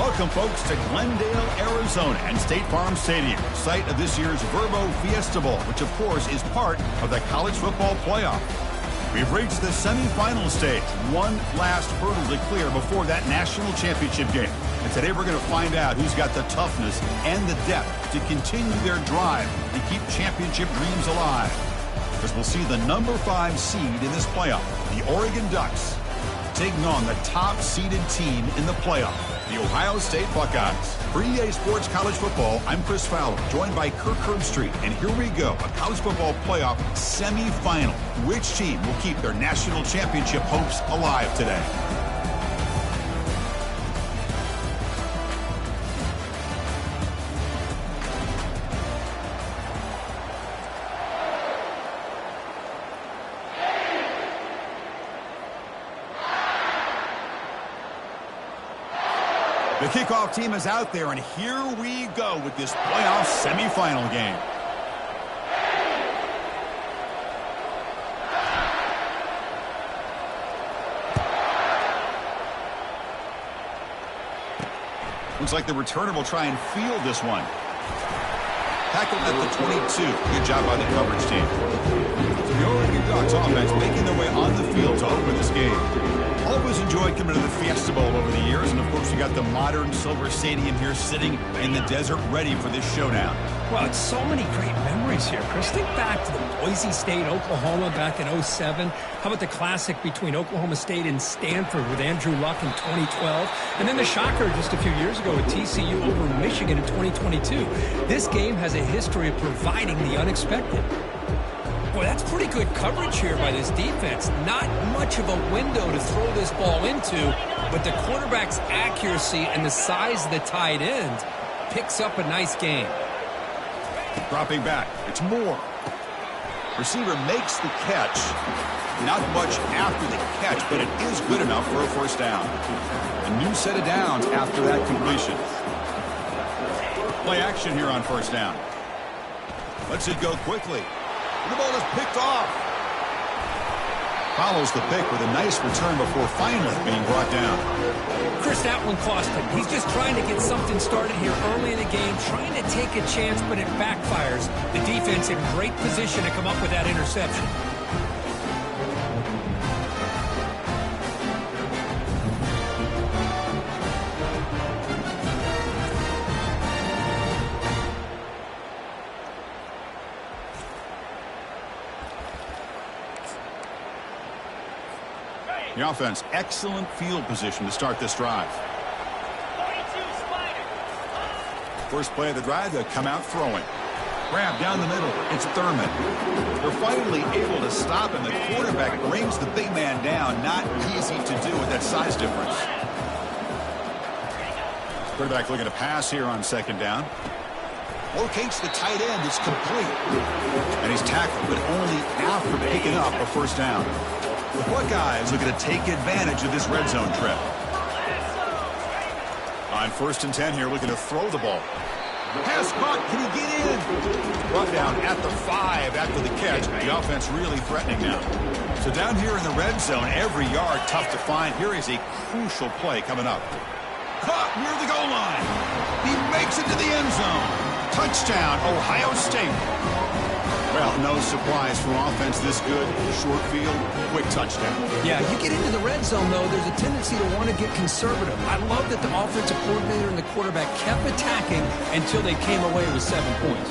Welcome, folks, to Glendale, Arizona and State Farm Stadium, site of this year's Verbo Fiesta Bowl, which, of course, is part of the college football playoff. We've reached the semifinal stage, one last hurdle to clear before that national championship game. And today we're going to find out who's got the toughness and the depth to continue their drive to keep championship dreams alive. Because we'll see the number 5 seed in this playoff, the Oregon Ducks, taking on the top-seeded team in the playoff, the Ohio State Buckeyes. For EA Sports College Football, I'm Chris Fowler, joined by Kirk Herbstreit. And here we go, a college football playoff semifinal. Which team will keep their national championship hopes alive today? The kickoff team is out there, and here we go with this playoff semifinal game. Looks like the returner will try and field this one. Tackled at the 22. Good job by the coverage team. The Oregon Ducks offense making their way on the field to open this game. Always enjoyed coming to the Fiesta Bowl over the years, and of course you got the modern Silver Stadium here sitting in the desert ready for this showdown. Well, it's so many great memories here, Chris. Think back to the Boise State, Oklahoma back in '07. How about the classic between Oklahoma State and Stanford with Andrew Luck in 2012? And then the shocker just a few years ago with TCU over Michigan in 2022. This game has a history of providing the unexpected. Boy, that's pretty good coverage here by this defense. Not much of a window to throw this ball into, but the quarterback's accuracy and the size of the tight end picks up a nice game. Dropping back, it's Moore. Receiver makes the catch. Not much after the catch, but it is good enough for a first down. A new set of downs after that completion. Play action here on first down. Lets it go quickly. The ball is picked off. Follows the pick with a nice return before finally being brought down. Chris, that one cost him. He's just trying to get something started here early in the game, trying to take a chance, but it backfires. The defense in great position to come up with that interception. The offense, excellent field position to start this drive. First play of the drive, they'll come out throwing. Grab down the middle. It's Thurman. They're finally able to stop him. The quarterback brings the big man down. Not easy to do with that size difference. Quarterback looking to pass here on second down. Locates the tight end. It's complete. And he's tackled, but only after picking up a first down. The Buckeyes looking to take advantage of this red zone trip. On 1st and 10 here, looking to throw the ball. Pass caught. Can he get in? Brought down at the 5 after the catch. The offense really threatening now. So down here in the red zone, every yard tough to find. Here is a crucial play coming up. Caught near the goal line. He makes it to the end zone. Touchdown, Ohio State. Well, no surprise for offense this good. Short field, quick touchdown. Yeah, you get into the red zone, though, there's a tendency to want to get conservative. I love that the offensive coordinator and the quarterback kept attacking until they came away with 7 points.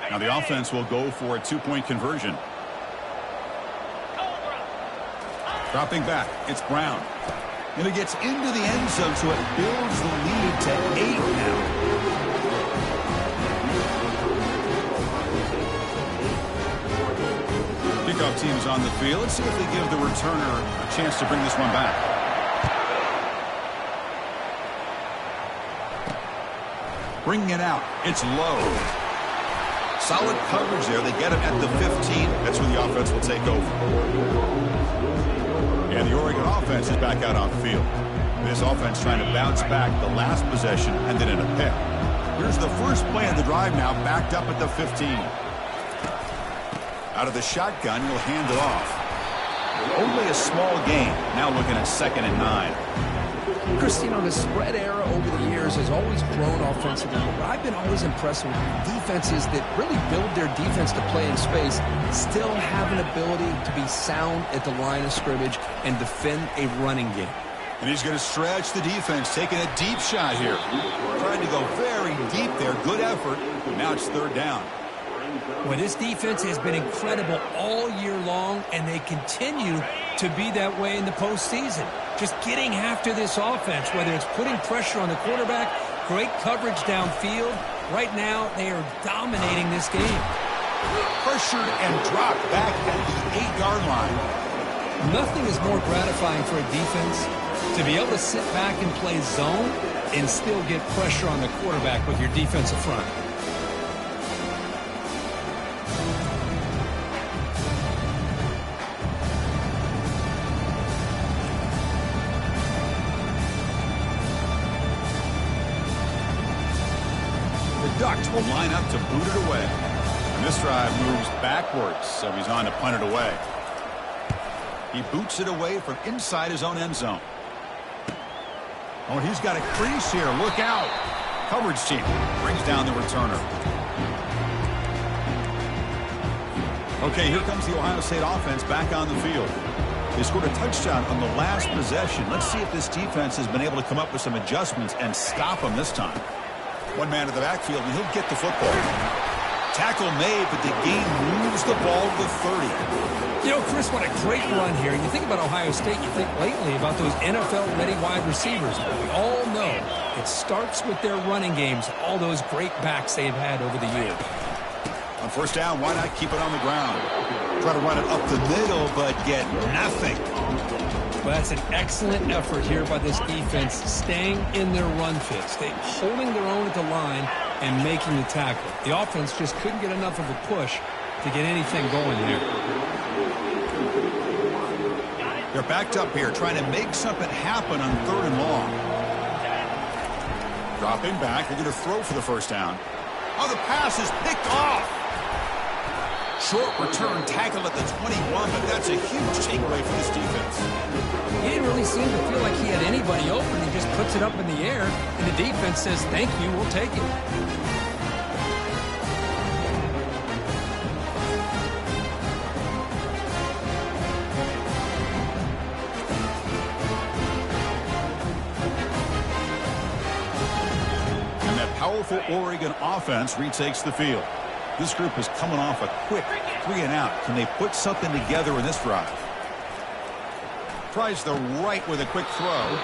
Now the offense will go for a 2-point conversion. Dropping back, it's Brown. And it gets into the end zone, so it builds the lead to 8 now. Kickoff team's on the field. Let's see if they give the returner a chance to bring this one back. Bringing it out, it's low. Solid coverage there. They get him at the 15. That's where the offense will take over. And the Oregon offense is back out on the field. This offense trying to bounce back the last possession and then in a pick. Here's the first play of the drive now, backed up at the 15. Out of the shotgun, he'll hand it off. Only a small gain. Now looking at 2nd and 9. Christine, the spread era over the years has always grown offensively, but I've been always impressed with defenses that really build their defense to play in space, still have an ability to be sound at the line of scrimmage and defend a running game. And he's going to stretch the defense, taking a deep shot here. Trying to go very deep there. Good effort. Now it's 3rd down. Well, this defense has been incredible all year long, and they continue to be that way in the postseason. Just getting after this offense, whether it's putting pressure on the quarterback, great coverage downfield. Right now, they are dominating this game. Pressured and dropped back at the 8-yard line. Nothing is more gratifying for a defense to be able to sit back and play zone and still get pressure on the quarterback with your defensive front. The Ducks will line up to boot it away. And this drive moves backwards, so he's on to punt it away. He boots it away from inside his own end zone. Oh, he's got a crease here. Look out. Coverage team brings down the returner. Okay, here comes the Ohio State offense back on the field. They scored a touchdown on the last possession. Let's see if this defense has been able to come up with some adjustments and stop them this time. One man to the backfield, and he'll get the football. Tackle made, but the game moves the ball to the 30. You know, Chris, what a great run here. You think about Ohio State, you think lately about those NFL-ready wide receivers. But we all know it starts with their running games, all those great backs they've had over the years. On 1st down, why not keep it on the ground? Try to run it up the middle, but get nothing. Well, that's an excellent effort here by this defense, staying in their run fits, holding their own at the line and making the tackle. The offense just couldn't get enough of a push to get anything going there. They're backed up here, trying to make something happen on 3rd and long. Dropping back, they're going to throw for the 1st down. Oh, the pass is picked off. Short return tackle at the 21, but that's a huge takeaway for this defense. He didn't really seem to feel like he had anybody open. He just puts it up in the air, and the defense says, thank you, we'll take it. And that powerful Oregon offense retakes the field. This group is coming off a quick 3-and-out. Can they put something together in this drive? Tries the right with a quick throw.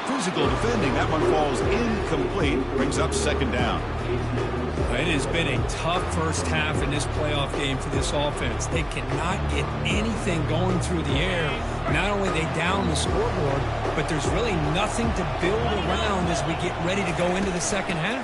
Physical defending. That one falls incomplete. Brings up 2nd down. It has been a tough first half in this playoff game for this offense. They cannot get anything going through the air. Not only they down the scoreboard, but there's really nothing to build around as we get ready to go into the 2nd half.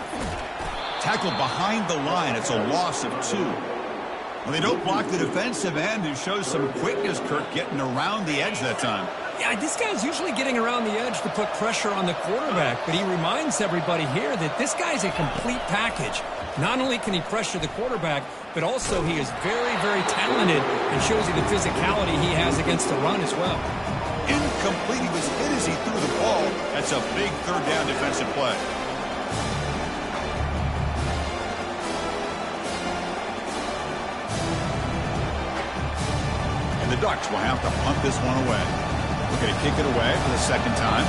Tackle behind the line. It's a loss of 2. Well, they don't block the defensive end, who shows some quickness, Kirk, getting around the edge that time. Yeah, this guy's usually getting around the edge to put pressure on the quarterback, but he reminds everybody here that this guy's a complete package. Not only can he pressure the quarterback, but also he is very, very talented and shows you the physicality he has against the run as well. Incomplete. He was hit as he threw the ball. That's a big 3rd down defensive play. And the Ducks will have to punt this one away. We're going to kick it away for the 2nd time.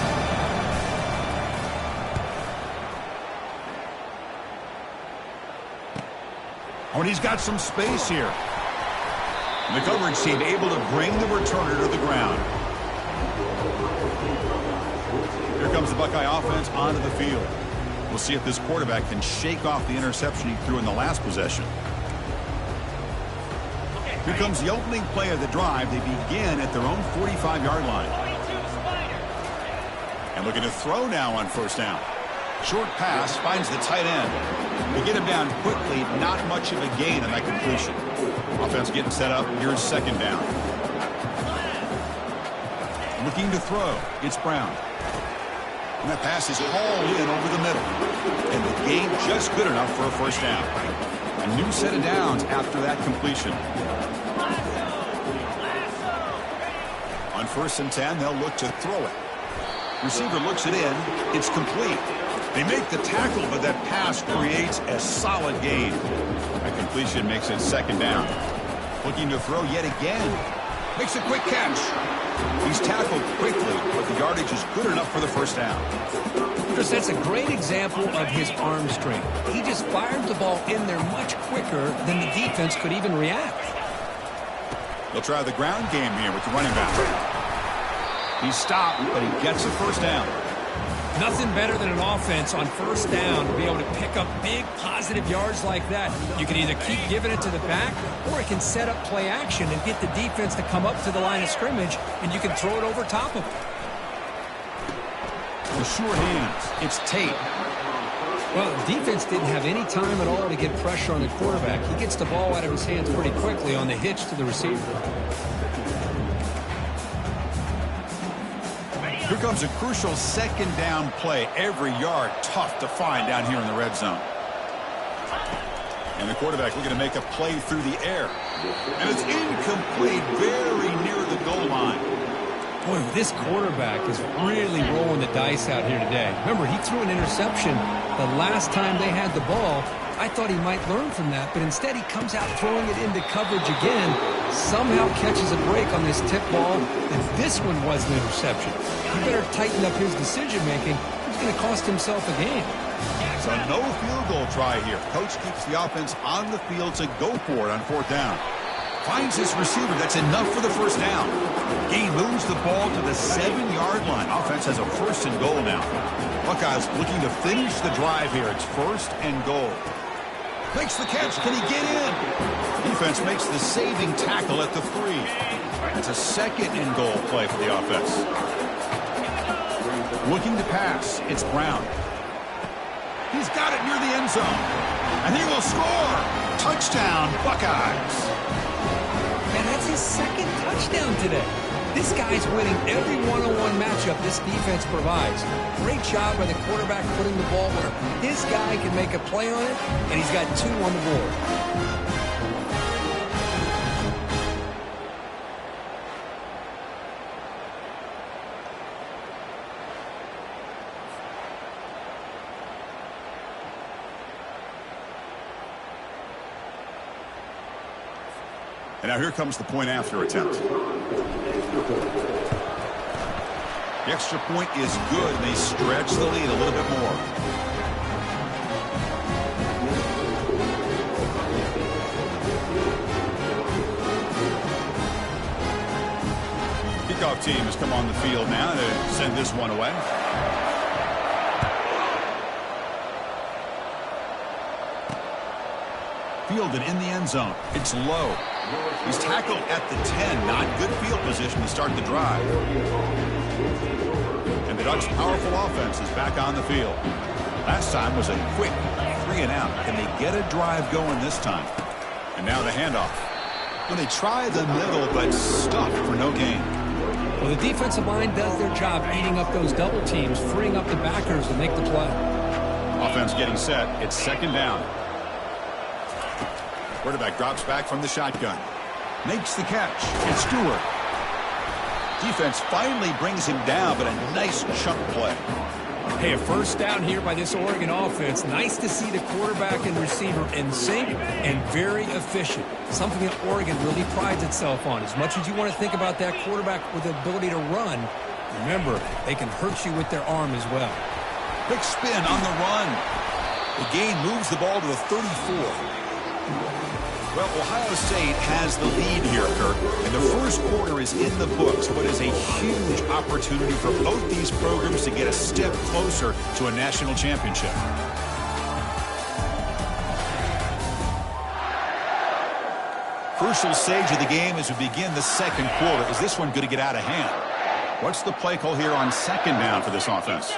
Oh, and he's got some space here. And the coverage team able to bring the returner to the ground. Here comes the Buckeye offense onto the field. We'll see if this quarterback can shake off the interception he threw in the last possession. Here comes the opening play of the drive. They begin at their own 45-yard line. And looking to throw now on 1st down. Short pass finds the tight end. They get him down quickly. Not much of a gain on that completion. Offense getting set up. Here's 2nd down. Looking to throw. It's Brown. And that pass is hauled in over the middle. And the gain just good enough for a first down. A new set of downs after that completion. On 1st and 10, they'll look to throw it. Receiver looks it in. It's complete. They make the tackle, but that pass creates a solid gain. That completion makes it 2nd down. Looking to throw yet again. Makes a quick catch. He's tackled quickly, but the yardage is good enough for the first down. Chris, that's a great example of his arm strength. He just fired the ball in there much quicker than the defense could even react. They'll try the ground game here with the running back. He's stopped, but he gets a first down. Nothing better than an offense on 1st down to be able to pick up big positive yards like that. You can either keep giving it to the back, or it can set up play action and get the defense to come up to the line of scrimmage, and you can throw it over top of them. The sure hands. It's Tate. Well, the defense didn't have any time at all to get pressure on the quarterback. He gets the ball out of his hands pretty quickly on the hitch to the receiver. Here comes a crucial 2nd down play. Every yard tough to find down here in the red zone. And the quarterback looking to make a play through the air. And it's incomplete, very near the goal line. Boy, this quarterback is really rolling the dice out here today. Remember, he threw an interception the last time they had the ball. I thought he might learn from that, but instead he comes out throwing it into coverage again, somehow catches a break on this tip ball, and this one was an interception. He better tighten up his decision-making. He's going to cost himself a game. So no field goal try here. Coach keeps the offense on the field to go for it on 4th down. Finds his receiver. That's enough for the first down. Gain moves the ball to the 7-yard line. Offense has a 1st and goal now. Buckeyes looking to finish the drive here. It's 1st and goal. Makes the catch. Can he get in? Defense makes the saving tackle at the 3. It's a 2nd and goal play for the offense. Looking to pass. It's Brown. He's got it near the end zone. And he will score. Touchdown, Buckeyes. Man, that's his 2nd touchdown today. This guy's winning every one-on-one matchup this defense provides. Great job by the quarterback putting the ball where his guy can make a play on it, and he's got 2 on the board. And now here comes the point after attempt. The extra point is good, and they stretch the lead a little bit more. Kickoff team has come on the field now to send this one away. Fielded in the end zone. It's low. He's tackled at the 10. Not good field position to start the drive. And the Ducks' powerful offense is back on the field. Last time was a quick 3 and out. Can they get a drive going this time? And now the handoff. Well, they try the middle, but stuffed for no gain. Well, the defensive line does their job eating up those double teams, freeing up the backers to make the play. Offense getting set. It's 2nd down. Quarterback drops back from the shotgun. Makes the catch. It's Stewart. Defense finally brings him down, but a nice chunk play. Hey, a first down here by this Oregon offense. Nice to see the quarterback and receiver in sync and very efficient. Something that Oregon really prides itself on. As much as you want to think about that quarterback with the ability to run, remember, they can hurt you with their arm as well. Quick spin on the run. The gain moves the ball to the 34. Well, Ohio State has the lead here, Kirk, and the first quarter is in the books, but is a huge opportunity for both these programs to get a step closer to a national championship. Crucial stage of the game as we begin the second quarter. Is this one going to get out of hand? What's the play call here on 2nd down for this offense?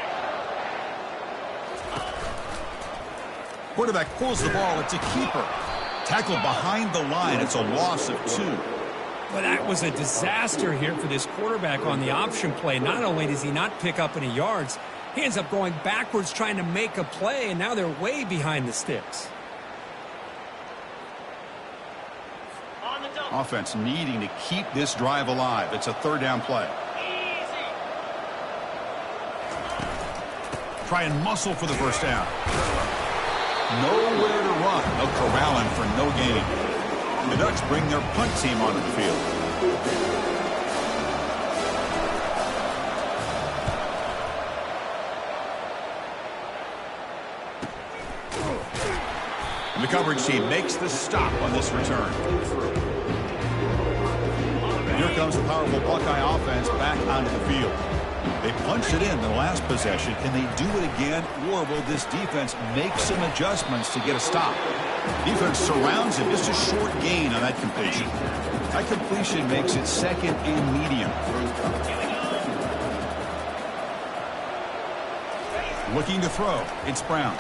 Quarterback pulls the ball. It's a keeper. Tackled behind the line. It's a loss of 2. Well, that was a disaster here for this quarterback on the option play. Not only does he not pick up any yards, He ends up going backwards trying to make a play, and now they're way behind the sticks. Offense needing to keep this drive alive. It's a third down play. Try and muscle for the first down. Nowhere to run. No corralling for no gain. The Ducks bring their punt team onto the field. And the coverage team makes the stop on this return. And here comes the powerful Buckeye offense back onto the field. They punched it in the last possession. Can they do it again, or will this defense make some adjustments to get a stop? Defense surrounds him. Just a short gain on that completion. That completion makes it second and medium. Looking to throw. It's Brown.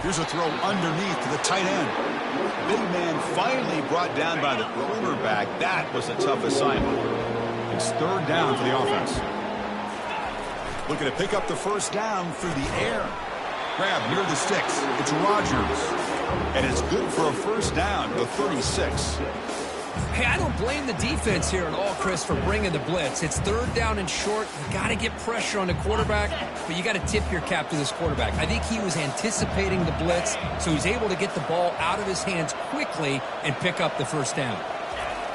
Here's a throw underneath to the tight end. Big man finally brought down by the quarterback. That was a tough assignment. It's third down for the offense. Looking to pick up the first down through the air. Grab near the sticks. It's Rodgers. And it's good for a first down to 36. Hey, I don't blame the defense here at all, Chris, for bringing the blitz. It's third down and short. You got to get pressure on the quarterback, but you got to tip your cap to this quarterback. I think he was anticipating the blitz, so he's able to get the ball out of his hands quickly and pick up the first down.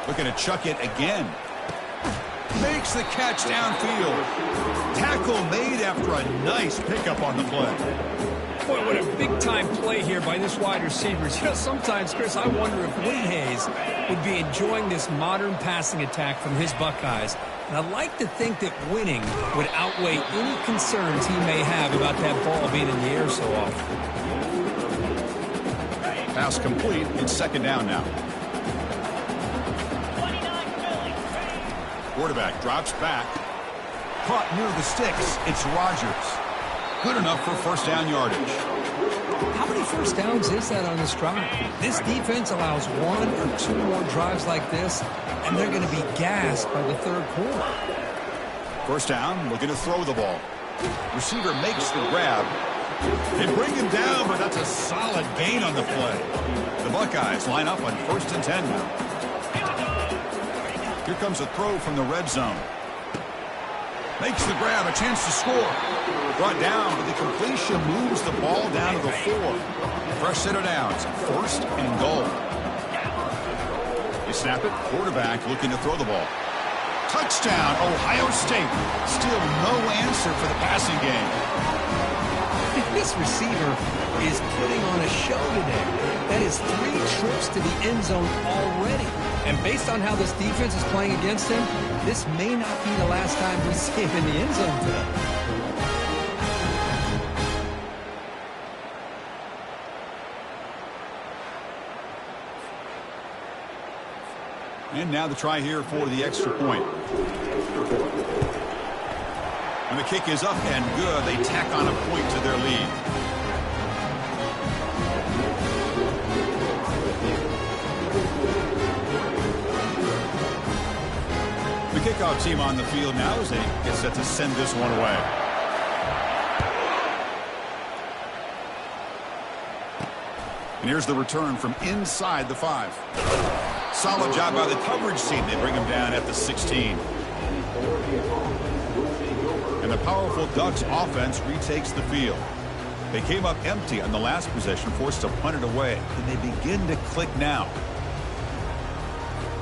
Looking to chuck it again. Makes the catch downfield. Tackle made after a nice pickup on the play. Boy, what a big-time play here by this wide receiver. You know, sometimes, Chris, I wonder if Woody Hayes would be enjoying this modern passing attack from his Buckeyes. And I'd like to think that winning would outweigh any concerns he may have about that ball being in the air so often. Pass complete. It's second down now. Quarterback drops back. Caught near the sticks. It's Rodgers. Good enough for first down yardage. How many first downs is that on this drive? This defense allows one or two more drives like this, and they're going to be gassed by the third quarter. First down, looking to throw the ball. Receiver makes the grab. They bring him down, but that's a solid gain on the play. The Buckeyes line up on 1st and 10 now. Here comes a throw from the red zone. Makes the grab, a chance to score. Brought down, but the completion moves the ball down to the 4. Fresh set of downs, 1st and goal. They snap it, quarterback looking to throw the ball. Touchdown, Ohio State. Still no answer for the passing game. This receiver is putting on a show today. That is 3 trips to the end zone already. And based on how this defense is playing against him, this may not be the last time we see him in the end zone today. And now the try here for the extra point. And the kick is up and good. They tack on a point to their lead. The kickoff team on the field now as they get set to send this one away. And here's the return from inside the 5. Solid job by the coverage team. They bring him down at the 16. And the powerful Ducks offense retakes the field. They came up empty on the last possession, forced to punt it away. And they begin to click now.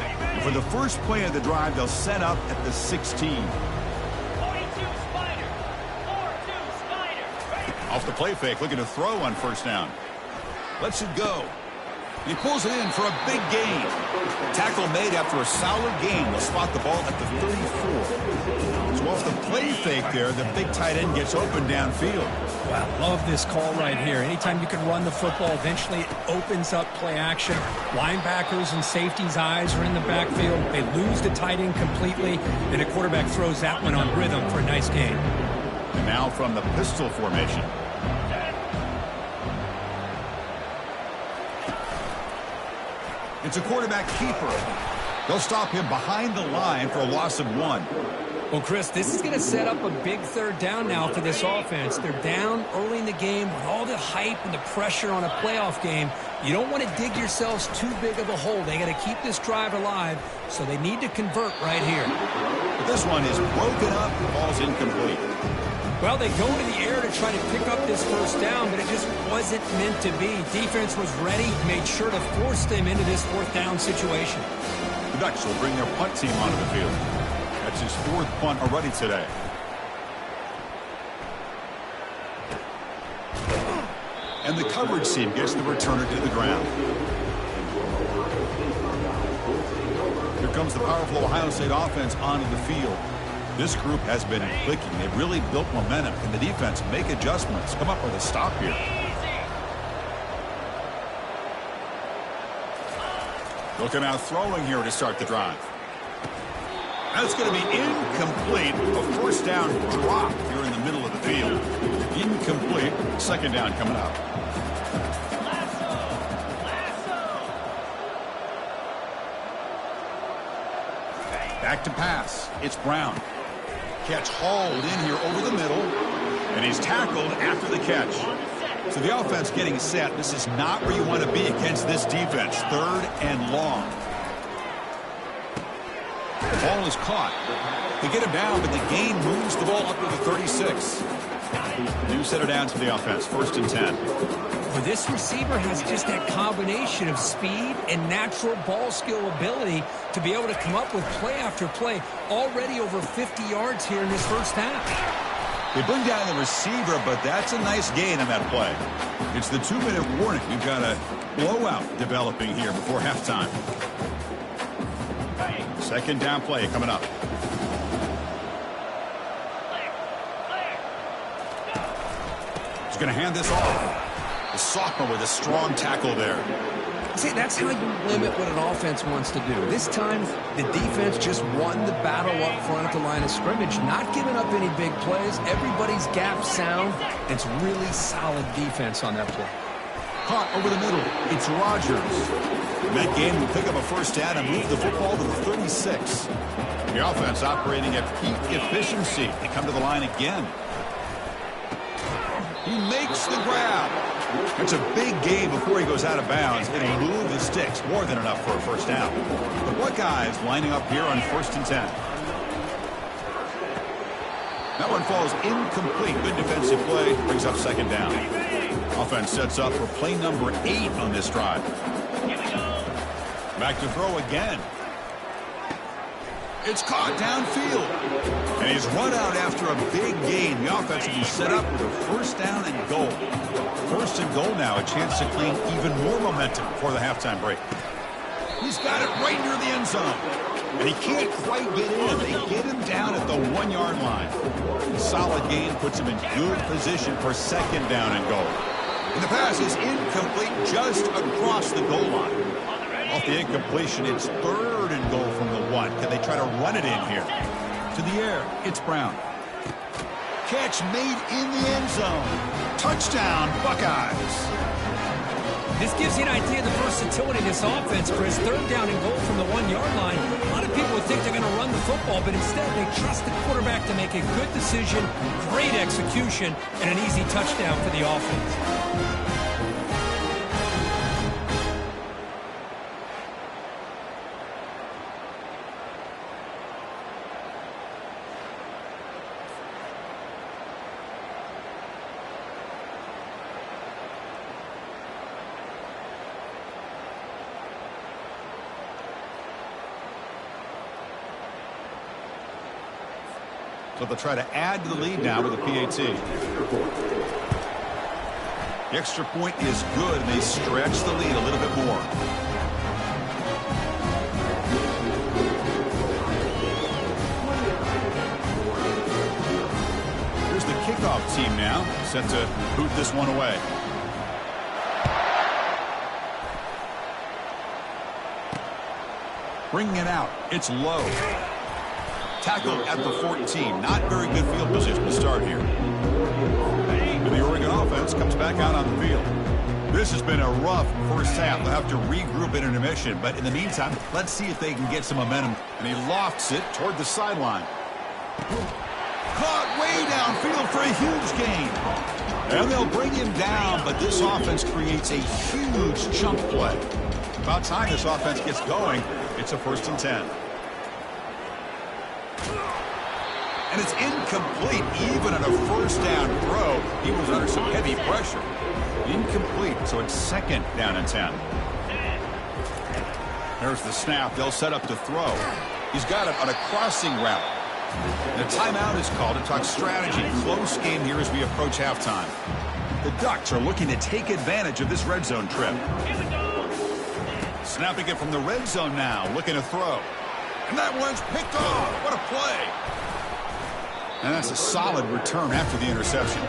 And for the first play of the drive, they'll set up at the 16. 42 Spider. 4-2 Spider. Off the play fake, looking to throw on first down. Lets it go. He pulls it in for a big gain. Tackle made after a solid gain. They'll spot the ball at the 34. So off the play fake there, the big tight end gets open downfield. Wow, love this call right here. Anytime you can run the football, eventually it opens up play action. Linebackers and safeties' eyes are in the backfield. They lose the tight end completely, and the quarterback throws that one on rhythm for a nice gain. And now from the pistol formation. It's a quarterback keeper. They'll stop him behind the line for a loss of 1. Well, Chris, this is going to set up a big third down now for this offense. They're down early in the game with all the hype and the pressure on a playoff game. You don't want to dig yourselves too big of a hole. They got to keep this drive alive, so they need to convert right here. This one is broken up. Ball's incomplete. Well, they go to the air to try to pick up this first down, but it just wasn't meant to be. Defense was ready, made sure to force them into this fourth down situation. The Ducks will bring their punt team onto the field. That's his fourth punt already today. And the coverage team gets the returner to the ground. Here comes the powerful Ohio State offense onto the field. This group has been clicking. They've really built momentum. Can the defense make adjustments? Come up with a stop here. Looking out throwing here to start the drive. That's going to be incomplete. A first down drop here in the middle of the field. Incomplete. Second down coming up. Back to pass. It's Brown. Catch hauled in here over the middle. And he's tackled after the catch. So the offense getting set. This is not where you want to be against this defense. Third and long. The ball is caught. They get him down, but the gain moves the ball up to the 36. New set of downs for the offense. First and 10. Well, this receiver has just that combination of speed and natural ball skill ability to be able to come up with play after play. Already over 50 yards here in this first half. They bring down the receiver, but that's a nice gain on that play. It's the 2-minute warning. We've got a blowout developing here before halftime. Second down play coming up. He's going to hand this off. The sophomore with a strong tackle there. See, that's how you limit what an offense wants to do. This time, the defense just won the battle up front at the line of scrimmage, not giving up any big plays. Everybody's gap sound. It's really solid defense on that play. Caught over the middle. It's Rodgers. That game will pick up a first down and move the football to the 36. The offense operating at peak efficiency. They come to the line again. He makes the grab. It's a big gain before he goes out of bounds. It'll move the sticks. More than enough for a first down. The Buckeyes lining up here on first and 10. That one falls incomplete. Good defensive play. Brings up second down. Offense sets up for play number 8 on this drive. Back to throw again. It's caught downfield. And he's run out after a big gain. The offense will be set up with a first down and goal. First and goal now. A chance to claim even more momentum before the halftime break. He's got it right near the end zone. And he can't quite get in. They get him down at the 1-yard line. Solid gain puts him in good position for second down and goal. And the pass is incomplete just across the goal line. Off the incompletion, it's third and goal from the 1. Can they try to run it in here? To the air, it's Brown. Catch made in the end zone. Touchdown, Buckeyes. This gives you an idea of the versatility of this offense, Chris. Third down and goal from the 1-yard line. A lot of people would think they're going to run the football, but instead they trust the quarterback to make a good decision, great execution, and an easy touchdown for the offense. So they'll try to add to the lead now with a PAT. The extra point is good, and they stretch the lead a little bit more. Here's the kickoff team now, set to boot this one away. Bringing it out. It's low. Tackled at the 14. Not very good field position to start here. And the Oregon offense comes back out on the field. This has been a rough first half. They'll have to regroup in intermission. But in the meantime, let's see if they can get some momentum. And he lofts it toward the sideline. Caught way downfield for a huge gain. And they'll bring him down, but this offense creates a huge chunk play. About time this offense gets going. It's a 1st and 10. And it's incomplete. Even on a 1st down throw, he was under some heavy pressure. Incomplete, so it's 2nd down and 10. There's the snap. They'll set up to throw. He's got it on a crossing route. And a timeout is called to talk strategy. Close game here as we approach halftime. The Ducks are looking to take advantage of this red zone trip. Snapping it from the red zone now, looking to throw. And that one's picked off. What a play. And that's a solid return after the interception.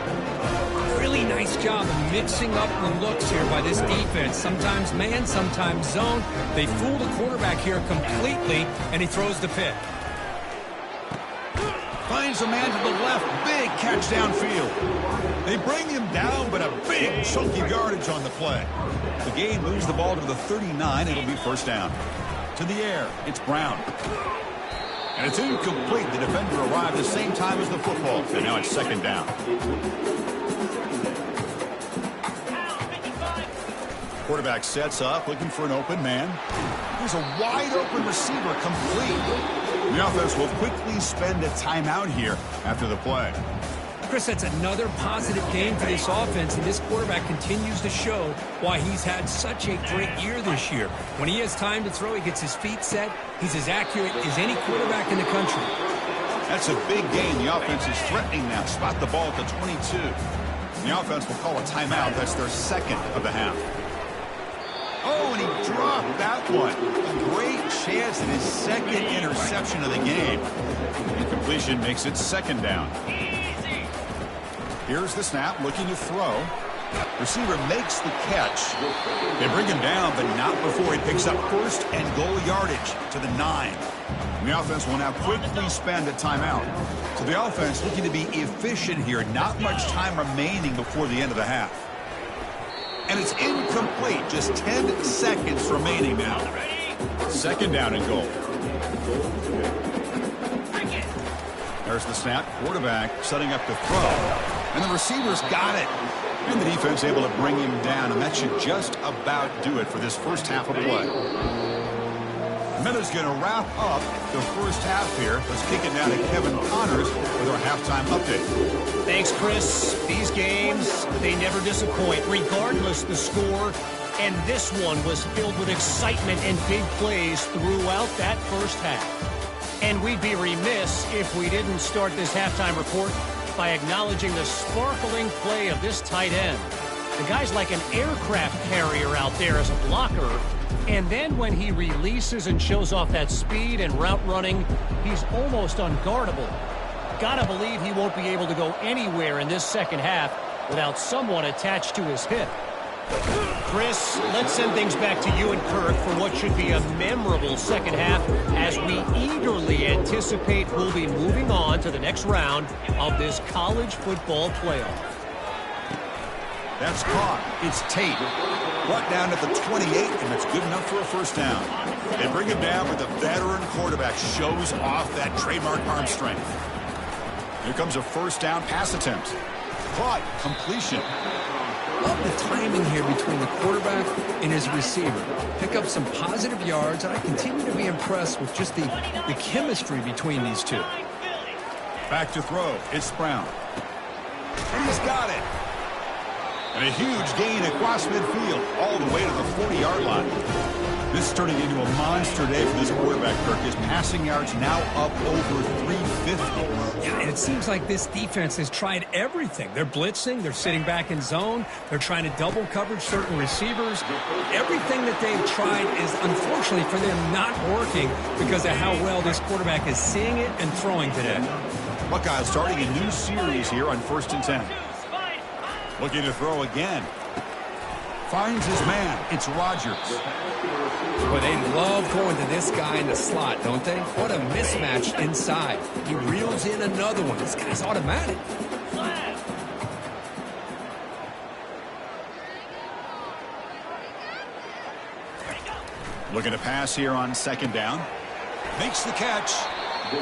Really nice job of mixing up the looks here by this defense. Sometimes man, sometimes zone. They fool the quarterback here completely, and he throws the pick. Finds a man to the left. Big catch downfield. They bring him down, but a big chunky yardage on the play. The gain moves the ball to the 39. It'll be 1st down. To the air. It's Brown. And it's incomplete. The defender arrived the same time as the football. And now it's 2nd down. Quarterback sets up, looking for an open man. There's a wide open receiver, complete. The offense will quickly spend a timeout here after the play. Chris, that's another positive game for this offense, and this quarterback continues to show why he's had such a great year this year. When he has time to throw, he gets his feet set. He's as accurate as any quarterback in the country. That's a big gain. The offense is threatening now. Spot the ball at the 22. And the offense will call a timeout. That's their 2nd of the half. Oh, and he dropped that one. A great chance at his 2nd interception of the game. Incompletion makes it 2nd down. Here's the snap, looking to throw. Receiver makes the catch. They bring him down, but not before he picks up 1st and goal yardage to the 9. And the offense will now quickly spend a timeout. So the offense looking to be efficient here. Not much time remaining before the end of the half. And it's incomplete. Just 10 seconds remaining now. 2nd down and goal. There's the snap. Quarterback setting up to throw. And the receiver's got it. And the defense able to bring him down. And that should just about do it for this 1st half of play. Miller's going to wrap up the 1st half here. Let's kick it down to Kevin Connors with our halftime update. Thanks, Chris. These games, they never disappoint, regardless the score. And this one was filled with excitement and big plays throughout that 1st half. And we'd be remiss if we didn't start this halftime report by acknowledging the sparkling play of this tight end. The guy's like an aircraft carrier out there as a blocker. And then when he releases and shows off that speed and route running, he's almost unguardable. Gotta believe he won't be able to go anywhere in this 2nd half without someone attached to his hip. Chris, let's send things back to you and Kirk for what should be a memorable 2nd half as we eagerly anticipate we'll be moving on to the next round of this college football playoff. That's caught. It's Tate. Brought down at the 28, and that's good enough for a 1st down. They bring him down, but the veteran quarterback shows off that trademark arm strength. Here comes a 1st down pass attempt. Caught. Completion. Love the timing here between the quarterback and his receiver. Pick up some positive yards, and I continue to be impressed with just the chemistry between these two. Back to throw. It's Brown. And he's got it. And a huge gain across midfield, all the way to the 40-yard line. This is turning into a monster day for this quarterback, Kirk. His passing yards now up over 350. Yeah, and it seems like this defense has tried everything. They're blitzing. They're sitting back in zone. They're trying to double coverage certain receivers. Everything that they've tried is, unfortunately for them, not working because of how well this quarterback is seeing it and throwing today. Buckeyes starting a new series here on 1st and 10. Looking to throw again. Finds his man. It's Rodgers. Boy, they love going to this guy in the slot, don't they? What a mismatch inside. He reels in another one. This guy's automatic. Looking to pass here on 2nd down. Makes the catch.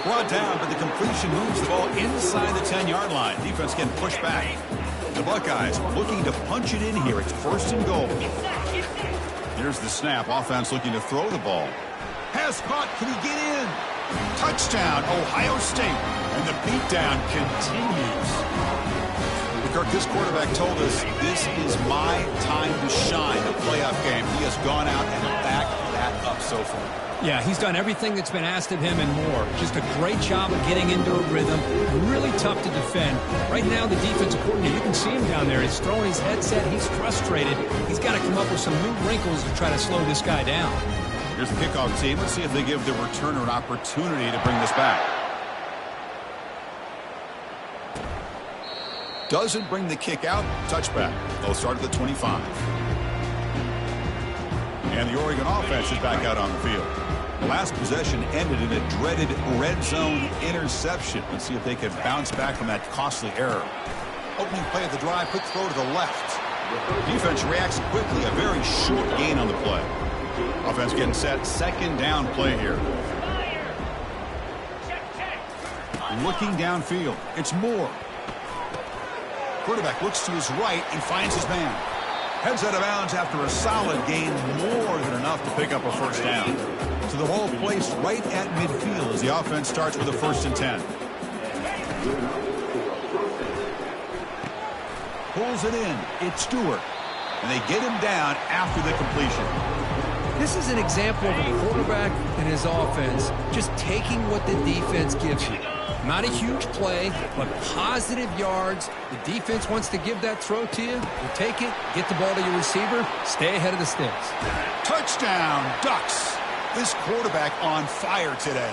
Brought down, but the completion moves the ball inside the 10-yard line. Defense getting pushed back. The Buckeyes looking to punch it in here. It's 1st and goal. Here's the snap. Offense looking to throw the ball. Pass caught. Can he get in? Touchdown, Ohio State. And the beatdown continues. Kirk, this quarterback told us this is my time to shine, a playoff game. He has gone out and backed that up so far. Yeah, he's done everything that's been asked of him and more. Just a great job of getting into a rhythm. Really tough to defend. Right now, the defensive coordinator, you can see him down there. He's throwing his headset. He's frustrated. He's got to come up with some new wrinkles to try to slow this guy down. Here's the kickoff team. Let's see if they give the returner an opportunity to bring this back. Doesn't bring the kick out. Touchback. They'll start at the 25. And the Oregon offense is back out on the field. The last possession ended in a dreaded red zone interception. Let's see if they can bounce back from that costly error. Opening play of the drive, quick throw to the left. Defense reacts quickly. A very short gain on the play. Offense getting set. 2nd down play here. Looking downfield. It's Moore. Quarterback looks to his right and finds his man. Heads out of bounds after a solid gain, more than enough to pick up a 1st down. So the ball placed right at midfield as the offense starts with a 1st and 10. Pulls it in. It's Stewart. And they get him down after the completion. This is an example of a quarterback and his offense just taking what the defense gives you. Not a huge play, but positive yards. The defense wants to give that throw to you. You take it, get the ball to your receiver, stay ahead of the sticks. Touchdown, Ducks. This quarterback on fire today.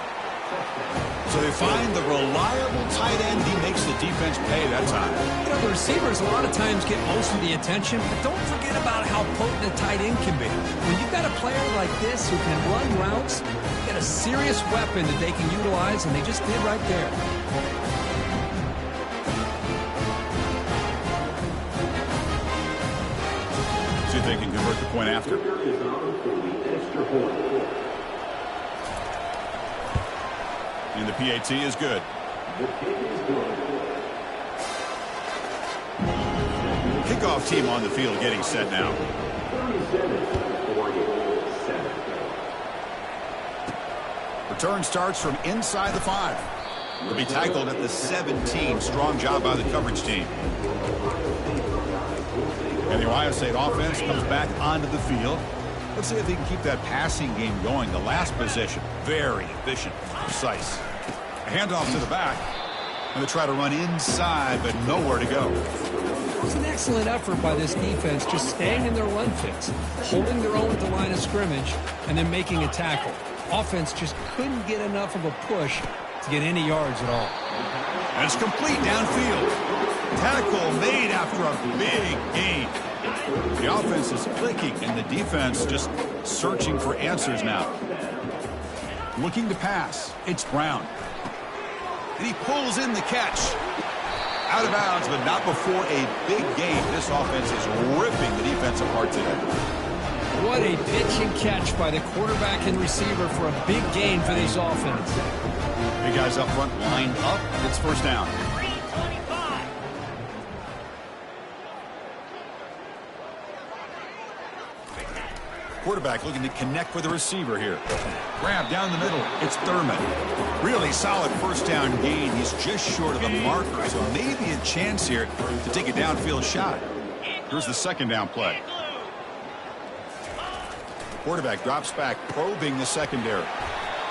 So they find the reliable tight end. He makes the defense pay that time. You know, the receivers a lot of times get most of the attention, but don't forget about how potent a tight end can be. When you've got a player like this who can run routes, you get a serious weapon that they can utilize, and they just did right there. See if they can convert the point after. And the PAT is good. Kickoff team on the field getting set now. Return starts from inside the 5. Will be tackled at the 17. Strong job by the coverage team. And the Ohio State offense comes back onto the field. Let's see if they can keep that passing game going. The last possession, very efficient, precise. A handoff to the back. And they try to run inside, but nowhere to go. It's an excellent effort by this defense, just staying in their run fits, holding their own at the line of scrimmage, and then making a tackle. Offense just couldn't get enough of a push to get any yards at all. And it's complete downfield. Tackle made after a big gain. The offense is clicking, and the defense just searching for answers now. Looking to pass. It's Brown. And he pulls in the catch. Out of bounds, but not before a big gain. This offense is ripping the defense apart today. What a pitch and catch by the quarterback and receiver for a big gain for this offense. Big guys up front lined up. It's 1st down. Quarterback looking to connect with the receiver here. Grab down the middle. It's Thurman. Really solid 1st down gain. He's just short of the marker, so maybe a chance here to take a downfield shot. Here's the 2nd down play. Quarterback drops back, probing the secondary.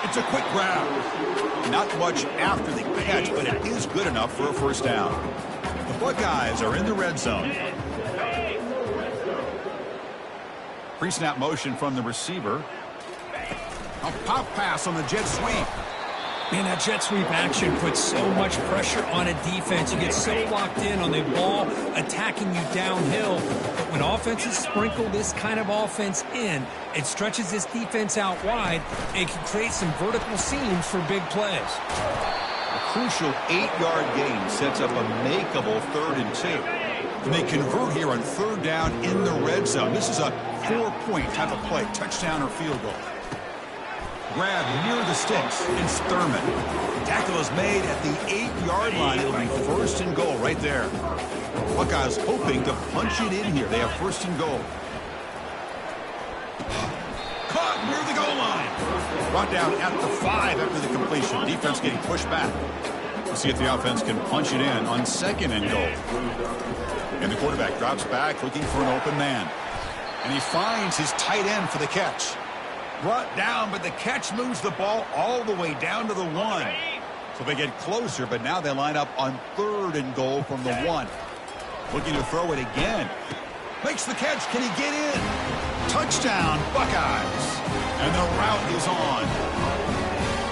It's a quick grab. Not much after the catch, but it is good enough for a 1st down. The Buckeyes are in the red zone. Pre-snap motion from the receiver. A pop pass on the jet sweep. Man, that jet sweep action puts so much pressure on a defense. You get so locked in on the ball attacking you downhill. But when offenses sprinkle this kind of offense in, it stretches this defense out wide and can create some vertical seams for big plays. A crucial 8-yard gain sets up a makeable 3rd and 2. And they convert here on 3rd down in the red zone. This is a 4-point type of play, touchdown or field goal. grab near the sticks. It's Thurman. Tackle is made at the 8-yard line. It'll be first and goal right there. Buckeyes hoping to punch it in here. They have first and goal. Caught near the goal line. Brought down at the 5 after the completion. Defense getting pushed back. We'll see if the offense can punch it in on second and goal. And the quarterback drops back looking for an open man. And he finds his tight end for the catch. Brought down, but the catch moves the ball all the way down to the 1. So they get closer, but now they line up on third and goal from the 1. Looking to throw it again. Makes the catch. Can he get in? Touchdown, Buckeyes. And the route is on.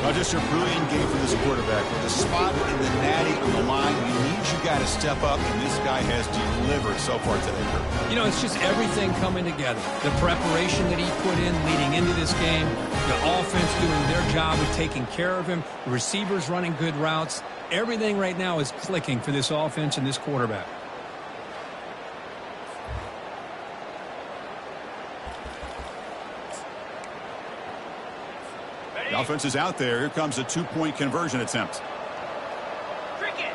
Now just a brilliant game for this quarterback. With a spot in the natty on the line, you need you got to step up, and this guy has delivered so far today. You know, it's just everything coming together. The preparation that he put in leading into this game, the offense doing their job of taking care of him, the receivers running good routes. Everything right now is clicking for this offense and this quarterback. The offense is out there. Here comes a 2-point conversion attempt. Cricket.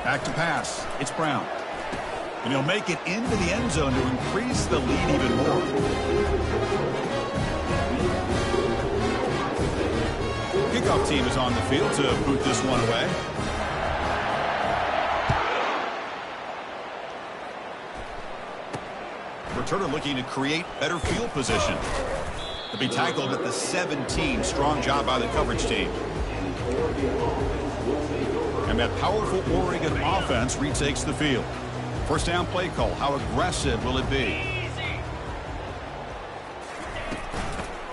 Back to pass. It's Brown. And he'll make it into the end zone to increase the lead even more. Kickoff team is on the field to boot this one away. Returner looking to create better field position. To be tackled at the 17. Strong job by the coverage team. And that powerful Oregon offense retakes the field. First down play call. How aggressive will it be?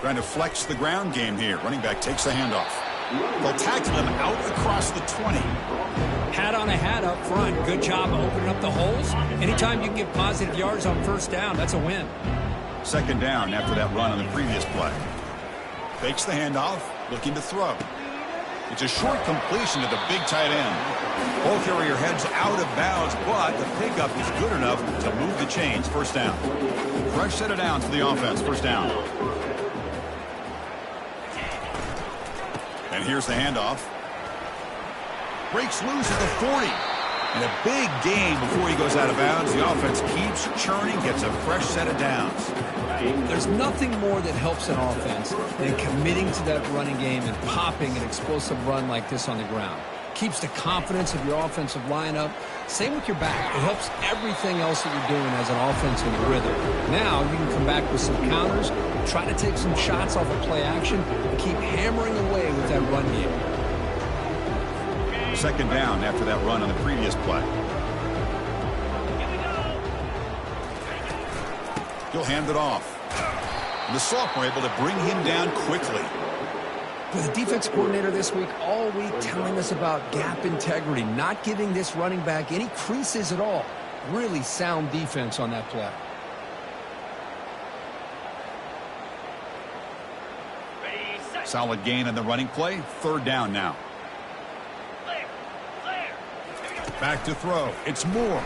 Trying to flex the ground game here. Running back takes the handoff. They'll tackle him out across the 20. Hat on a hat up front. Good job of opening up the holes. Anytime you can get positive yards on first down, that's a win. Second down after that run on the previous play. Fakes the handoff, looking to throw. It's a short completion to the big tight end. Ball carrier heads out of bounds, but the pickup is good enough to move the chains. First down. Fresh set of downs for the offense. First down. And here's the handoff. Breaks loose at the 40. And a big gain before he goes out of bounds. The offense keeps churning, gets a fresh set of downs. There's nothing more that helps an offense than committing to that running game and popping an explosive run like this on the ground. Keeps the confidence of your offensive lineup. Same with your back. It helps everything else that you're doing as an offensive rhythm. Now you can come back with some counters, try to take some shots off of play action, and keep hammering away with that run game. Second down after that run on the previous play. He'll hand it off. And the sophomore able to bring him down quickly. With the defense coordinator this week, all week telling us about gap integrity, not giving this running back any creases at all. Really sound defense on that play. Solid gain on the running play. Third down now. Back to throw. It's Moore.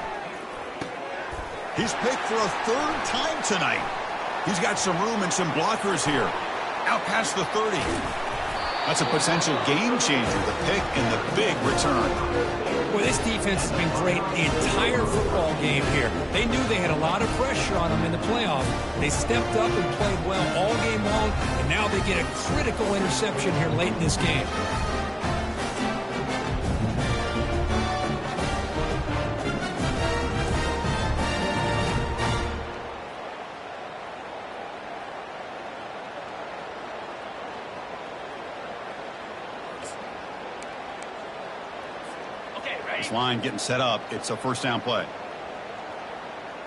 He's picked for a third time tonight. He's got some room and some blockers here. Out past the 30. That's a potential game changer, the pick and the big return. Well, this defense has been great the entire football game here. They knew they had a lot of pressure on them in the playoffs. They stepped up and played well all game long, and now they get a critical interception here late in this game. This line getting set up. It's a first down play.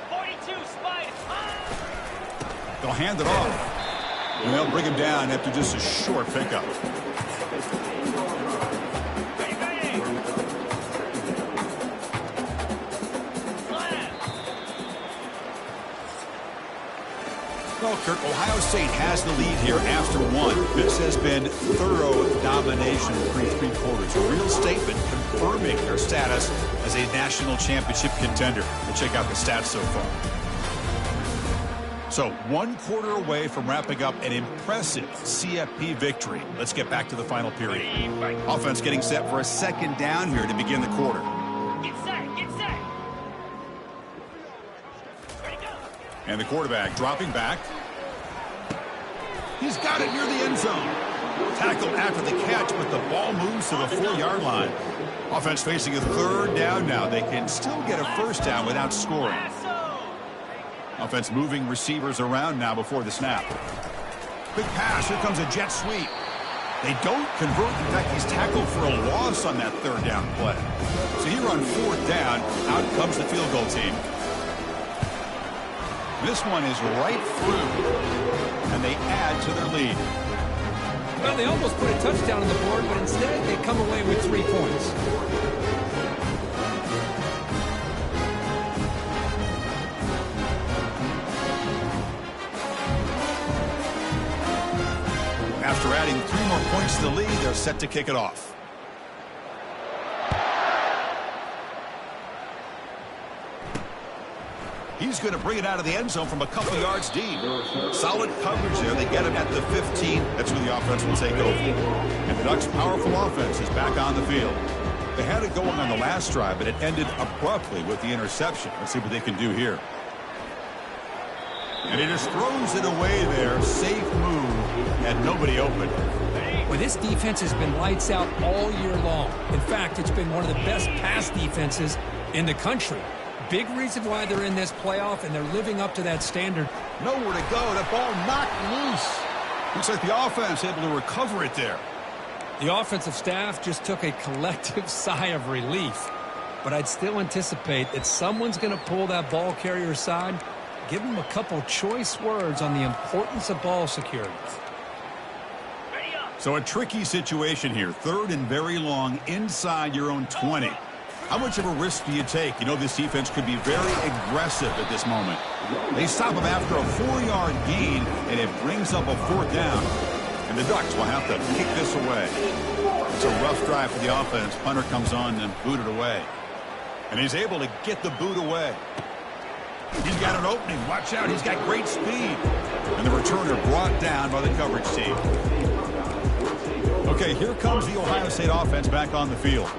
42 Spiders. They'll hand it off. And they'll bring him down after just a short pickup. Well, Kirk, Ohio State has the lead here after one. This has been thorough domination through three quarters. A real statement confirming their status as a national championship contender. Let's check out the stats so far. So 1 quarter away from wrapping up an impressive CFP victory. Let's get back to the final period. Offense getting set for a second down here to begin the quarter. Get set, get set. Ready, go. And the quarterback dropping back. He's got it near the end zone. Tackled after the catch, but the ball moves to the 4-yard line. Offense facing a third down now. They can still get a first down without scoring. Offense moving receivers around now before the snap. Big pass. Here comes a jet sweep. They don't convert. In fact, he's tackled for a loss on that third down play. So here on fourth down, out comes the field goal team. This one is right through, and they add to their lead. Well, they almost put a touchdown on the board, but instead they come away with 3 points. After adding 3 more points to the lead, they're set to kick it off. He's going to bring it out of the end zone from a couple yards deep. Solid coverage there. They get him at the 15. That's who the offense will take over. And the Ducks' powerful offense is back on the field. They had it going on the last drive, but it ended abruptly with the interception. Let's see what they can do here. And he just throws it away there. Safe move. And nobody open. Well, this defense has been lights out all year long. In fact, it's been one of the best pass defenses in the country. Big reason why they're in this playoff, and they're living up to that standard. Nowhere to go. That ball knocked loose. Looks like the offense able to recover it there. The offensive staff just took a collective sigh of relief. But I'd still anticipate that someone's going to pull that ball carrier aside, give him a couple choice words on the importance of ball security. So a tricky situation here. Third and very long inside your own 20. How much of a risk do you take? You know this defense could be very aggressive at this moment. They stop him after a 4-yard gain, and it brings up a fourth down. And the Ducks will have to kick this away. It's a rough drive for the offense. Punter comes on and booted away. And he's able to get the boot away. He's got an opening. Watch out. He's got great speed. And the returner brought down by the coverage team. Okay, here comes the Ohio State offense back on the field.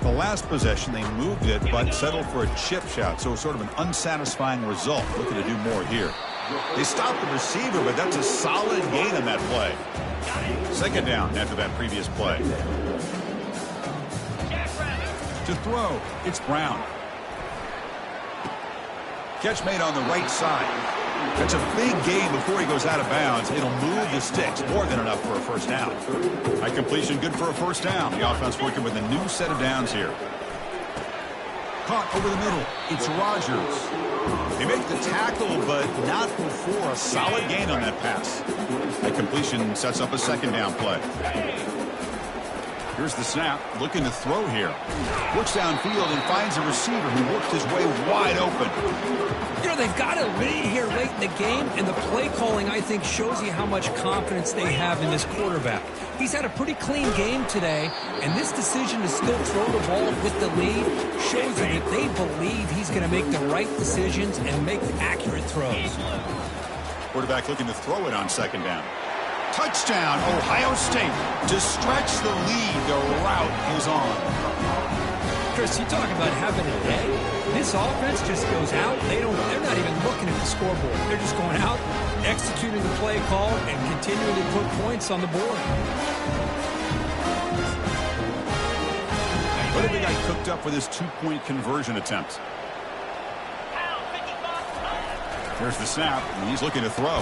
The last possession, they moved it, but settled for a chip shot, so sort of an unsatisfying result. Looking to do more here. They stopped the receiver, but that's a solid gain on that play. Second down after that previous play. To throw, it's Brown. Catch made on the right side. That's a big gain before he goes out of bounds. It'll move the sticks, more than enough for a first down. High completion, good for a first down. The offense working with a new set of downs here. Caught over the middle. It's Rodgers. They make the tackle, but not before a solid gain on that pass. High completion sets up a second down play. Here's the snap, looking to throw here. Looks downfield and finds a receiver who worked his way wide open. You know, they've got a lead here late in the game, and the play calling, I think, shows you how much confidence they have in this quarterback. He's had a pretty clean game today, and this decision to still throw the ball with the lead shows you that they believe he's going to make the right decisions and make accurate throws. Quarterback looking to throw it on second down. Touchdown, Ohio State. To stretch the lead, the route is on. Chris, you talk about having a day. This offense just goes out. They're not even looking at the scoreboard. They're just going out, executing the play call, and continuing to put points on the board. What have they got cooked up for this 2-point conversion attempt? There's the snap, and he's looking to throw.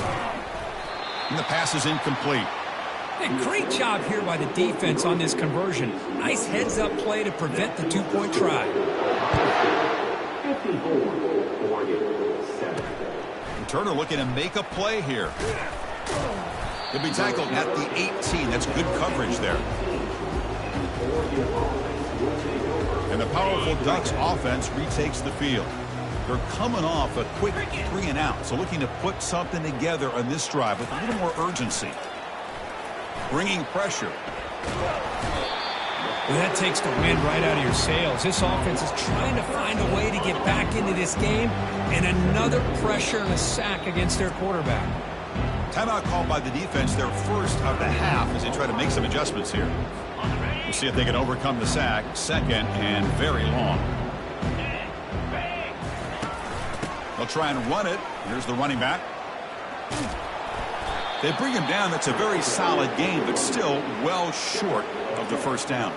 And the pass is incomplete. Hey, great job here by the defense on this conversion. Nice heads-up play to prevent the 2-point try. And Turner looking to make a play here. He'll be tackled at the 18. That's good coverage there. And the powerful Ducks offense retakes the field. They're coming off a quick 3-and-out, so looking to put something together on this drive with a little more urgency. Bringing pressure. Well, that takes the wind right out of your sails. This offense is trying to find a way to get back into this game, and another pressure and a sack against their quarterback. Timeout called by the defense, their first of the half, as they try to make some adjustments here. We'll see if they can overcome the sack. Second and very long. They'll try and run it. Here's the running back. They bring him down. That's a very solid game, but still well short of the first down.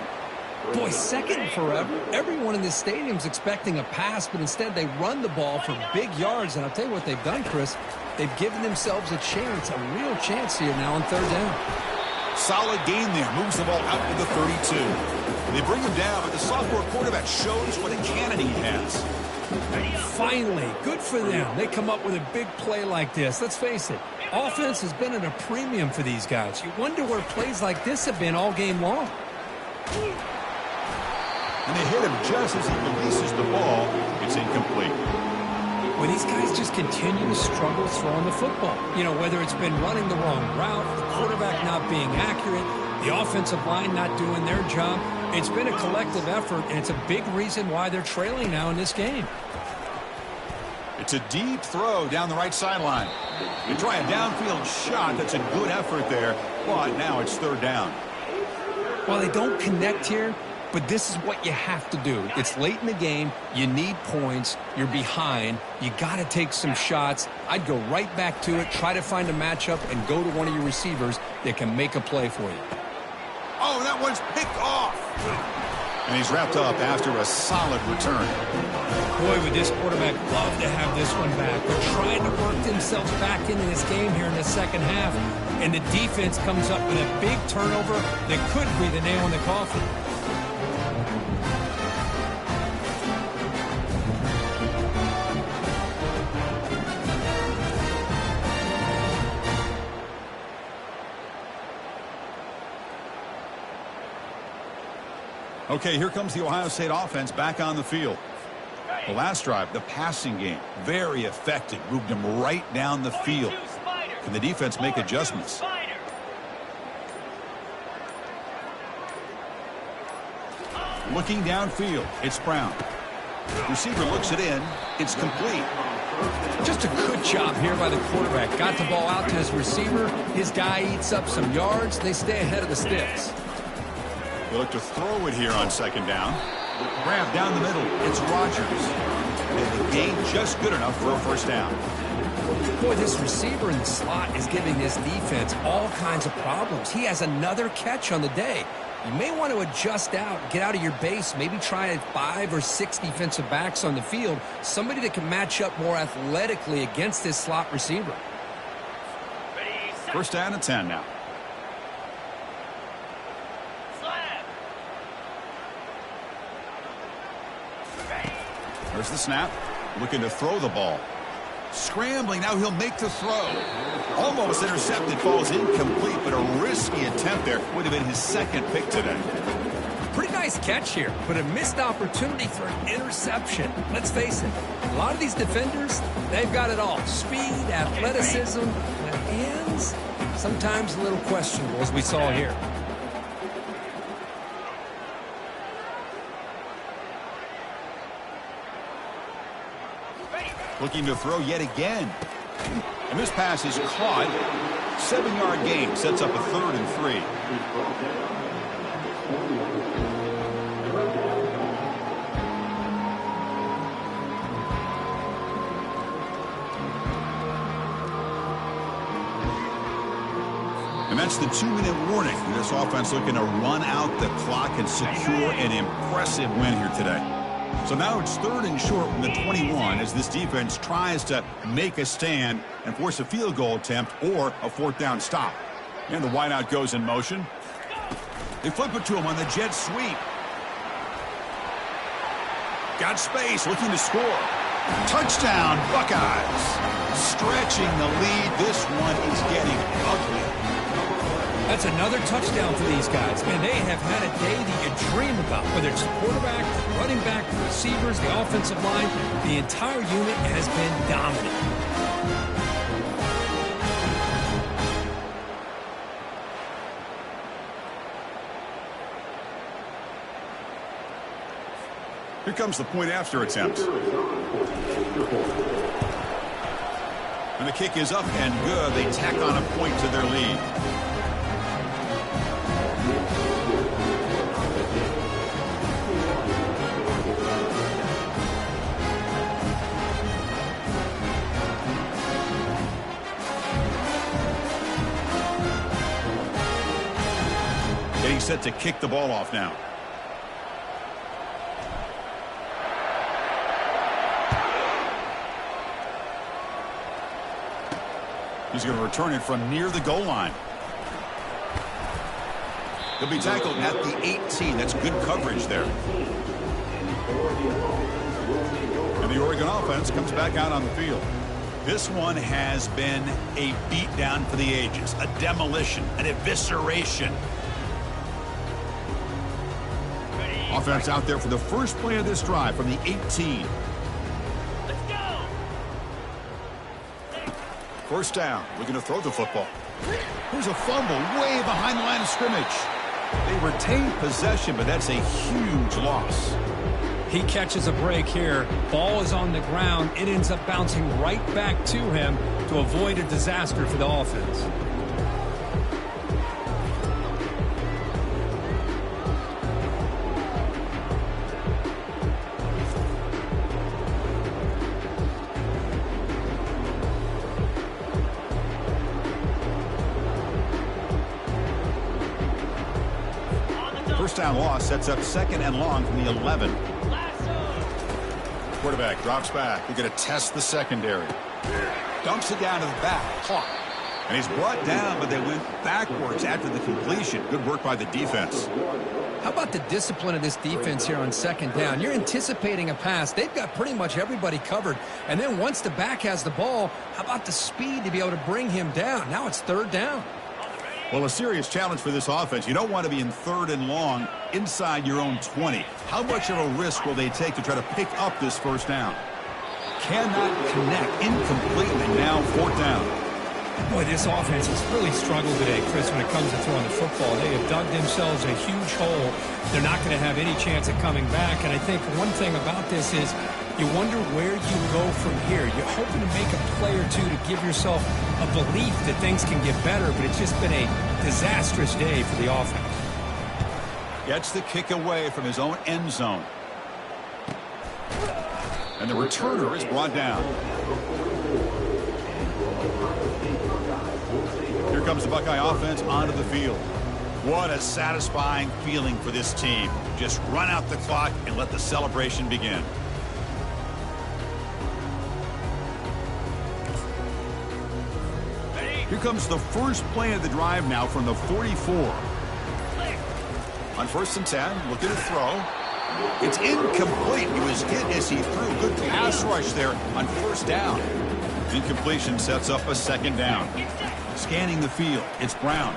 Boy, second and forever. Everyone in this stadium's expecting a pass, but instead they run the ball for big yards. And I'll tell you what they've done, Chris. They've given themselves a chance, a real chance here now on third down. Solid game there. Moves the ball out to the 32. They bring him down, but the sophomore quarterback shows what a cannon he has. Finally, good for them. They come up with a big play like this. Let's face it, offense has been at a premium for these guys. You wonder where plays like this have been all game long. And they hit him just as he releases the ball. It's incomplete. Well, these guys just continue to struggle throwing the football. You know, whether it's been running the wrong route, the quarterback not being accurate, the offensive line not doing their job. It's been a collective effort, and it's a big reason why they're trailing now in this game. It's a deep throw down the right sideline. They try a downfield shot. That's a good effort there, but now it's third down. Well, they don't connect here, but this is what you have to do. It's late in the game. You need points. You're behind. You got to take some shots. I'd go right back to it, try to find a matchup, and go to one of your receivers that can make a play for you. Oh, that one's picked off. And he's wrapped up after a solid return. Boy, would this quarterback love to have this one back. They're trying to work themselves back into this game here in the second half. And the defense comes up with a big turnover that could be the nail in the coffin. Okay, here comes the Ohio State offense back on the field. The last drive, the passing game, very effective. Moved them right down the field. Can the defense make adjustments? Looking downfield, it's Brown. Receiver looks it in. It's complete. Just a good job here by the quarterback. Got the ball out to his receiver. His guy eats up some yards. They stay ahead of the sticks. They look to throw it here on second down. Grab down the middle. It's Rodgers. And the gain just good enough for a first down. Boy, this receiver in the slot is giving this defense all kinds of problems. He has another catch on the day. You may want to adjust out, get out of your base, maybe try 5 or 6 defensive backs on the field, somebody that can match up more athletically against this slot receiver. First down and 10 now. There's the snap. Looking to throw the ball. Scrambling. Now he'll make the throw. Almost intercepted. Falls incomplete, but a risky attempt there. Would have been his second pick today. Pretty nice catch here, but a missed opportunity for an interception. Let's face it, a lot of these defenders, they've got it all. Speed, athleticism, and hands, sometimes a little questionable, as we saw here. Looking to throw yet again. And this pass is caught. 7-yard gain sets up a 3rd and 3. And that's the 2-minute warning. This offense looking to run out the clock and secure an impressive win here today. So now it's 3rd and short from the 21 as this defense tries to make a stand and force a field goal attempt or a 4th down stop. And the wideout goes in motion. They flip it to him on the jet sweep. Got space, looking to score. Touchdown, Buckeyes. Stretching the lead. This one is getting ugly. That's another touchdown for these guys. Man, they have had a day that you dream about, whether it's the quarterback, the running back, the receivers, the offensive line. The entire unit has been dominant. Here comes the point after attempt. And the kick is up and good. They tack on a point to their lead. Getting set to kick the ball off now. He's going to return it from near the goal line. He'll be tackled at the 18. That's good coverage there. And the Oregon offense comes back out on the field. This one has been a beatdown for the ages, a demolition, an evisceration. Offense out there for the first play of this drive from the 18. First down, looking to throw the football. Here's a fumble way behind the line of scrimmage. They retain possession, but that's a huge loss. He catches a break here. Ball is on the ground. It ends up bouncing right back to him to avoid a disaster for the offense. First down loss sets up second and long from the 11. Quarterback drops back. We're going to test the secondary. Dumps it down to the back. Caught. And he's brought down, but they went backwards after the completion. Good work by the defense. How about the discipline of this defense here on second down? You're anticipating a pass. They've got pretty much everybody covered. And then once the back has the ball, how about the speed to be able to bring him down? Now it's third down. Well, a serious challenge for this offense. You don't want to be in third and long inside your own 20. How much of a risk will they take to try to pick up this first down? Cannot connect. Incomplete, and now fourth down. Boy, this offense has really struggled today, Chris, when it comes to throwing the football. They have dug themselves a huge hole. They're not going to have any chance of coming back. And I think one thing about this is you wonder where you go from here. You're hoping to make a play or two to give yourself a belief that things can get better, but it's just been a disastrous day for the offense. Gets the kick away from his own end zone. And the returner is brought down. Here comes the Buckeye offense onto the field. What a satisfying feeling for this team. Just run out the clock and let the celebration begin. Here comes the first play of the drive now from the 44. On first and 10, looking to throw. It's incomplete. He was hit as he threw. Good pass rush there on first down. Incompletion sets up a second down. Scanning the field, it's Brown.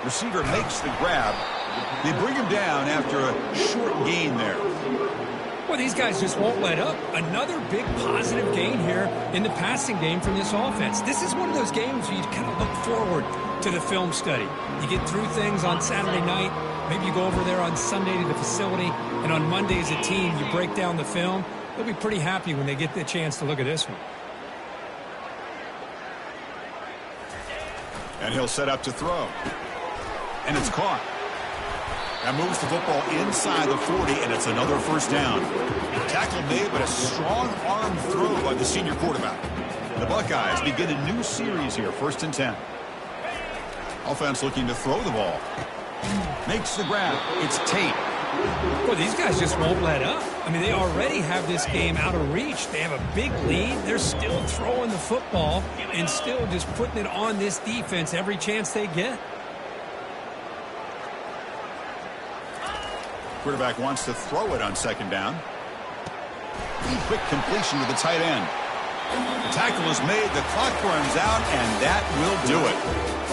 Receiver makes the grab. They bring him down after a short gain there. Well, these guys just won't let up. Another big positive gain here in the passing game from this offense. This is one of those games where you kind of look forward to the film study. You get through things on Saturday night. Maybe you go over there on Sunday to the facility, and on Monday as a team, you break down the film. They'll be pretty happy when they get the chance to look at this one. And he'll set up to throw. And it's caught. That moves the football inside the 40, and it's another first down. Tackle made, but a strong arm throw by the senior quarterback. The Buckeyes begin a new series here, first and 10. Offense looking to throw the ball. Makes the grab. It's Tate. Well, these guys just won't let up. I mean, they already have this game out of reach. They have a big lead. They're still throwing the football and still just putting it on this defense every chance they get. Quarterback wants to throw it on second down. Quick completion to the tight end. The tackle is made, the clock runs out, and that will do it.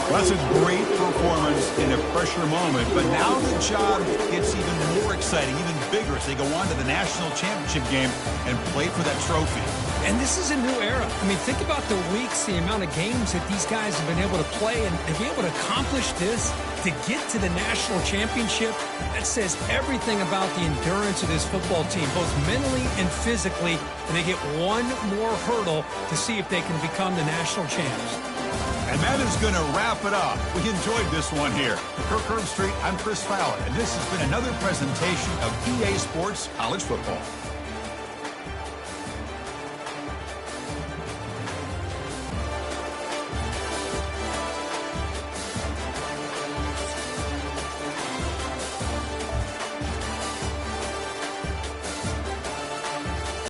Well, that's a great performance in a pressure moment, but now the job gets even more exciting, even bigger as they go on to the national championship game and play for that trophy. And this is a new era. I mean, think about the weeks, the amount of games that these guys have been able to play, and to be able to accomplish this, to get to the national championship, that says everything about the endurance of this football team, both mentally and physically, and they get one more hurdle to see if they can become the national champs. And that is going to wrap it up. We enjoyed this one here. For Kirk Street, I'm Chris Fowler, and this has been another presentation of EA Sports College Football.